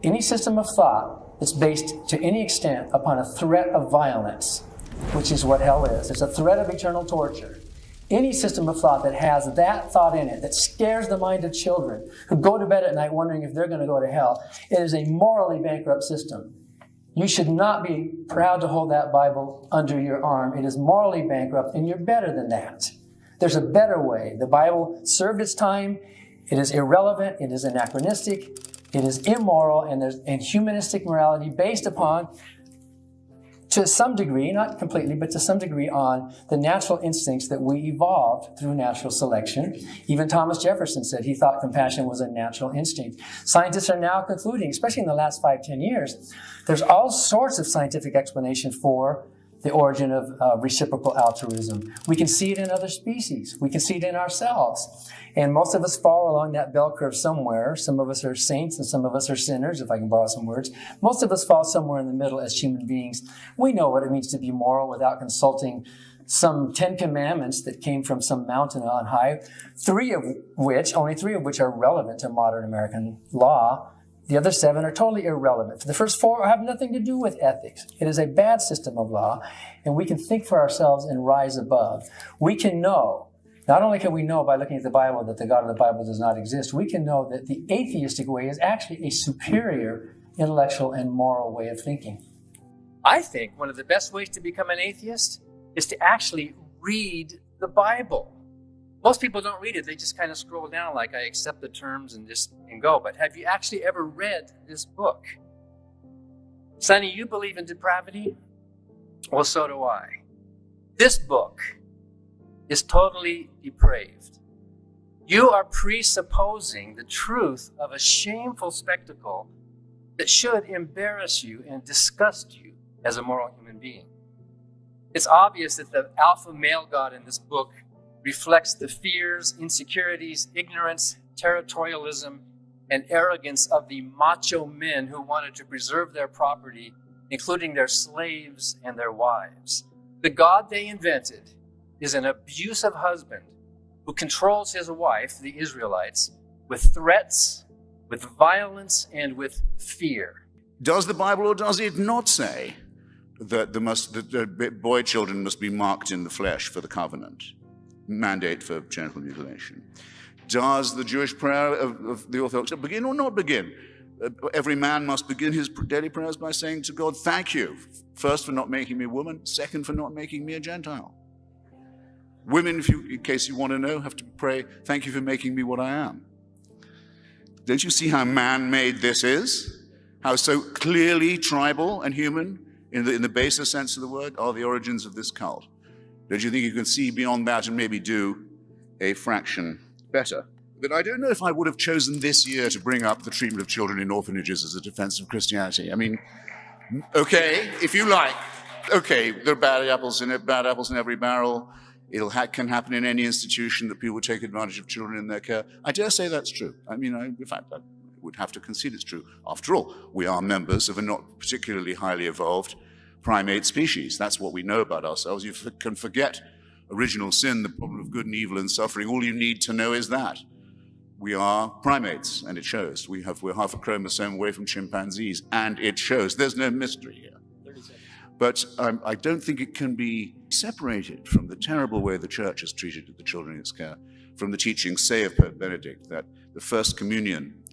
Any system of thought that's based to any extent upon a threat of violence, which is what hell is. It's a threat of eternal torture. Any system of thought that has that thought in it, that scares the mind of children who go to bed at night wondering if they're going to go to hell, it is a morally bankrupt system. You should not be proud to hold that Bible under your arm. It is morally bankrupt, and you're better than that. There's a better way. The Bible served its time. It is irrelevant. It is anachronistic. It is immoral, and humanistic morality based upon, to some degree, not completely, but to some degree, on the natural instincts that we evolved through natural selection. Even Thomas Jefferson said he thought compassion was a natural instinct. Scientists are now concluding, especially in the last 5-10 years, there's all sorts of scientific explanation for the origin of reciprocal altruism. We can see it in other species. We can see it in ourselves. And most of us fall along that bell curve somewhere. Some of us are saints and some of us are sinners, if I can borrow some words. Most of us fall somewhere in the middle as human beings. We know what it means to be moral without consulting some 10 commandments that came from some mountain on high, only three of which are relevant to modern American law. The other 7 are totally irrelevant. The first 4 have nothing to do with ethics. It is a bad system of law, and we can think for ourselves and rise above. We can know, not only can we know by looking at the Bible that the God of the Bible does not exist, we can know that the atheistic way is actually a superior intellectual and moral way of thinking. I think one of the best ways to become an atheist is to actually read the Bible. Most people don't read it. They just kind of scroll down like, I accept the terms and go. But have you actually ever read this book? Sonny, you believe in depravity? Well, so do I. This book is totally depraved. You are presupposing the truth of a shameful spectacle that should embarrass you and disgust you as a moral human being. It's obvious that the alpha male God in this book reflects the fears, insecurities, ignorance, territorialism, and arrogance of the macho men who wanted to preserve their property, including their slaves and their wives. The God they invented is an abusive husband who controls his wife, the Israelites, with threats, with violence, and with fear. Does the Bible or does it not say that the boy children must be marked in the flesh for the covenant? Mandate for genital mutilation. Does the Jewish prayer of the Orthodox begin or not begin? Every man must begin his daily prayers by saying to God, thank you, first for not making me a woman, second for not making me a Gentile. Women, in case you want to know, have to pray, thank you for making me what I am. Don't you see how man-made this is? How so clearly tribal and human, in the baser sense of the word, are the origins of this cult? Don't you think you can see beyond that and maybe do a fraction better? But I don't know if I would have chosen this year to bring up the treatment of children in orphanages as a defense of Christianity. I mean, okay, if you like. Okay, there are bad apples in every barrel. It can happen in any institution that people take advantage of children in their care. I dare say that's true. I mean, in fact, I would have to concede it's true. After all, we are members of a not particularly highly evolved primate species. That's what we know about ourselves. You can forget original sin, the problem of good and evil and suffering. All you need to know is that we are primates, and it shows. We're half a chromosome away from chimpanzees, and it shows. There's no mystery here. But I don't think it can be separated from the terrible way the church has treated the children in its care, from the teachings, say, of Pope Benedict, that the first communion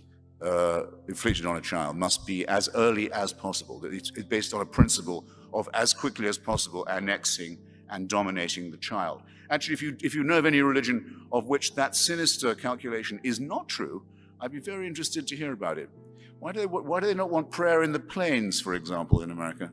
inflicted on a child must be as early as possible, that it's based on a principle of as quickly as possible annexing and dominating the child. Actually, if you know of any religion of which that sinister calculation is not true, I'd be very interested to hear about it. Why do they not want prayer in the plains, for example, in America?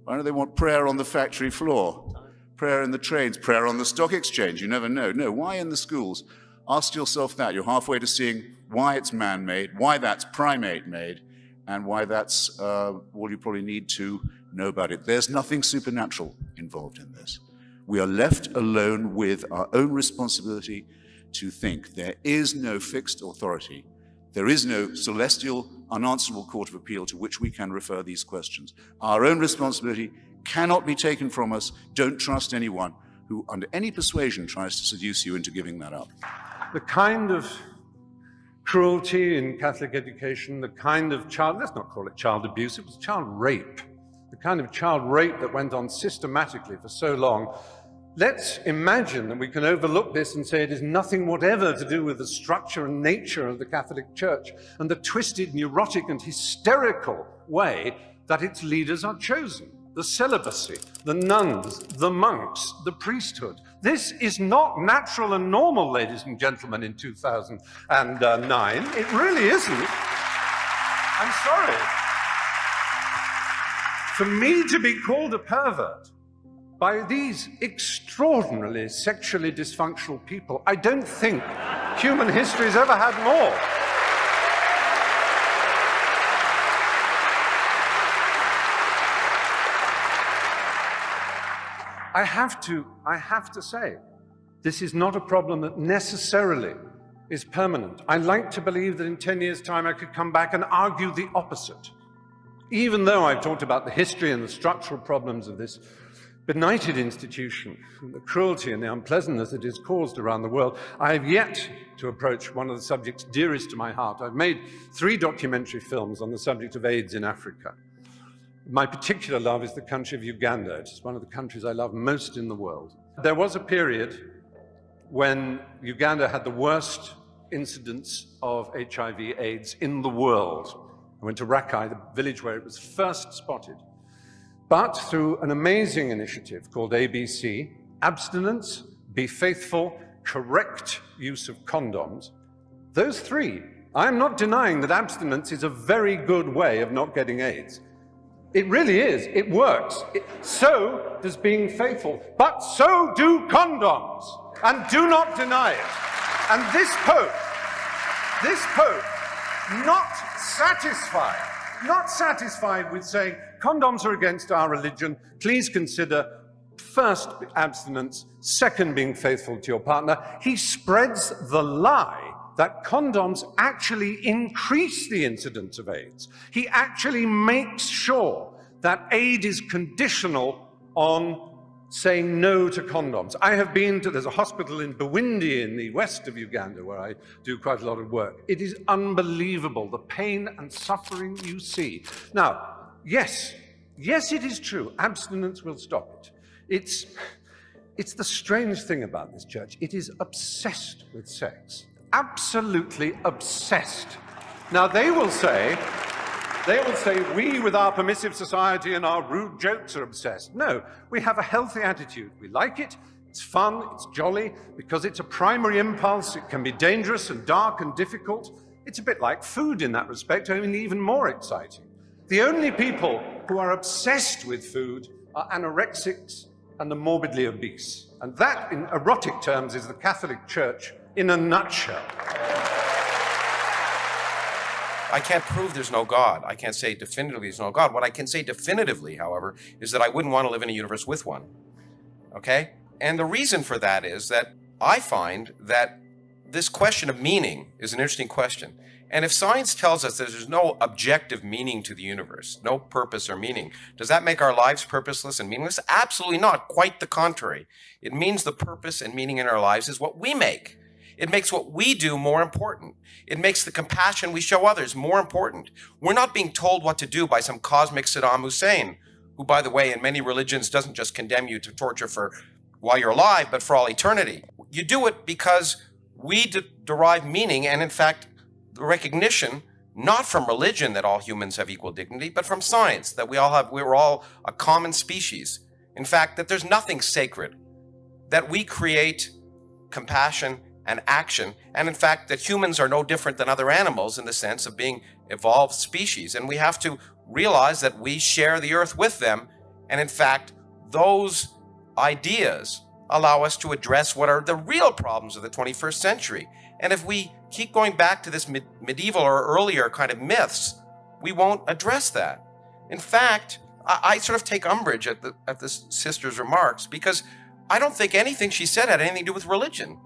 Why do they want prayer on the factory floor? Prayer in the trades, prayer on the stock exchange? You never know. No, why in the schools? Ask yourself that. You're halfway to seeing why it's man-made, why that's primate-made, and why that's all you probably need to know about it. There's nothing supernatural involved in this. We are left alone with our own responsibility to think. There is no fixed authority. There is no celestial, unanswerable court of appeal to which we can refer these questions. Our own responsibility cannot be taken from us. Don't trust anyone who, under any persuasion, tries to seduce you into giving that up. The kind of cruelty in Catholic education, the kind of child, let's not call it child abuse, it was child rape. The kind of child rape that went on systematically for so long. Let's imagine that we can overlook this and say it is nothing whatever to do with the structure and nature of the Catholic Church and the twisted, neurotic, and hysterical way that its leaders are chosen. The celibacy, the nuns, the monks, the priesthood. This is not natural and normal, ladies and gentlemen, in 2009. It really isn't. I'm sorry. For me to be called a pervert by these extraordinarily sexually dysfunctional people, I don't think human history's ever had more. I have to say, this is not a problem that necessarily is permanent. I like to believe that in 10 years' time I could come back and argue the opposite. Even though I've talked about the history and the structural problems of this benighted institution, and the cruelty and the unpleasantness it has caused around the world, I have yet to approach one of the subjects dearest to my heart. I've made 3 documentary films on the subject of AIDS in Africa. My particular love is the country of Uganda. It's one of the countries I love most in the world. There was a period when Uganda had the worst incidence of HIV/AIDS in the world. I went to Rakai, the village where it was first spotted. But through an amazing initiative called ABC, abstinence, be faithful, correct use of condoms, those 3, I'm not denying that abstinence is a very good way of not getting AIDS. It really is. It works. So does being faithful. But so do condoms. And do not deny it. And this Pope, not satisfied with saying condoms are against our religion, please consider first abstinence, second being faithful to your partner. He spreads the lie that condoms actually increase the incidence of AIDS. He actually makes sure that aid is conditional on saying no to condoms. I have been to, there's a hospital in Bwindi in the west of Uganda where I do quite a lot of work. It is unbelievable, the pain and suffering you see. Now, yes, it is true, abstinence will stop it. It's the strange thing about this church. It is obsessed with sex. Absolutely obsessed. Now they will say, we with our permissive society and our rude jokes are obsessed. No, we have a healthy attitude. We like it, it's fun, it's jolly, because it's a primary impulse. It can be dangerous and dark and difficult. It's a bit like food in that respect, only even more exciting. The only people who are obsessed with food are anorexics and the morbidly obese. And that, in erotic terms, is the Catholic Church in a nutshell. I can't prove there's no God. I can't say definitively there's no God. What I can say definitively, however, is that I wouldn't want to live in a universe with one. Okay? And the reason for that is that I find that this question of meaning is an interesting question. And if science tells us that there's no objective meaning to the universe, no purpose or meaning, does that make our lives purposeless and meaningless? Absolutely not. Quite the contrary. It means the purpose and meaning in our lives is what we make. It makes what we do more important. It makes the compassion we show others more important. We're not being told what to do by some cosmic Saddam Hussein, who, by the way, in many religions doesn't just condemn you to torture for while you're alive, but for all eternity. You do it because we derive meaning and, in fact, the recognition, not from religion that all humans have equal dignity, but from science, that we're all a common species. In fact, that there's nothing sacred, that we create compassion and action, and in fact that humans are no different than other animals in the sense of being evolved species, and we have to realize that we share the earth with them, and in fact those ideas allow us to address what are the real problems of the 21st century. And if we keep going back to this medieval or earlier kind of myths, we won't address that. In fact, I sort of take umbrage at this sister's remarks, because I don't think anything she said had anything to do with religion.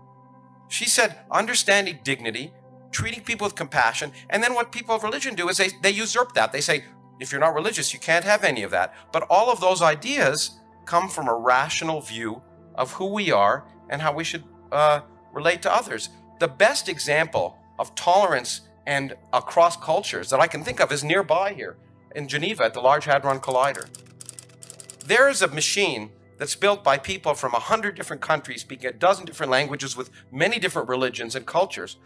She said understanding dignity, treating people with compassion, and then what people of religion do is they usurp that. They say, if you're not religious, you can't have any of that. But all of those ideas come from a rational view of who we are and how we should relate to others. The best example of tolerance and across cultures that I can think of is nearby here in Geneva at the Large Hadron Collider. There is a machine that's built by people from 100 different countries, speaking a dozen different languages with many different religions and cultures,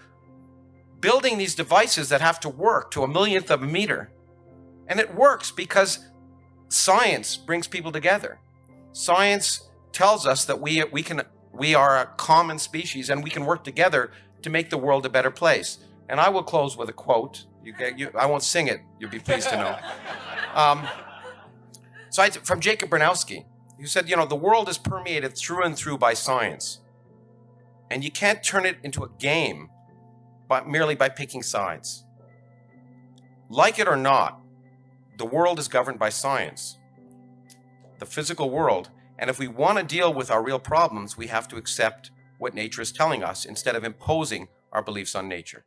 building these devices that have to work to a millionth of a meter. And it works because science brings people together. Science tells us that we are a common species and we can work together to make the world a better place. And I will close with a quote. I won't sing it, you'll be pleased to know. From Jacob Bronowski, who said, the world is permeated through and through by science. And you can't turn it into a game merely by picking sides. Like it or not, the world is governed by science, the physical world. And if we want to deal with our real problems, we have to accept what nature is telling us instead of imposing our beliefs on nature.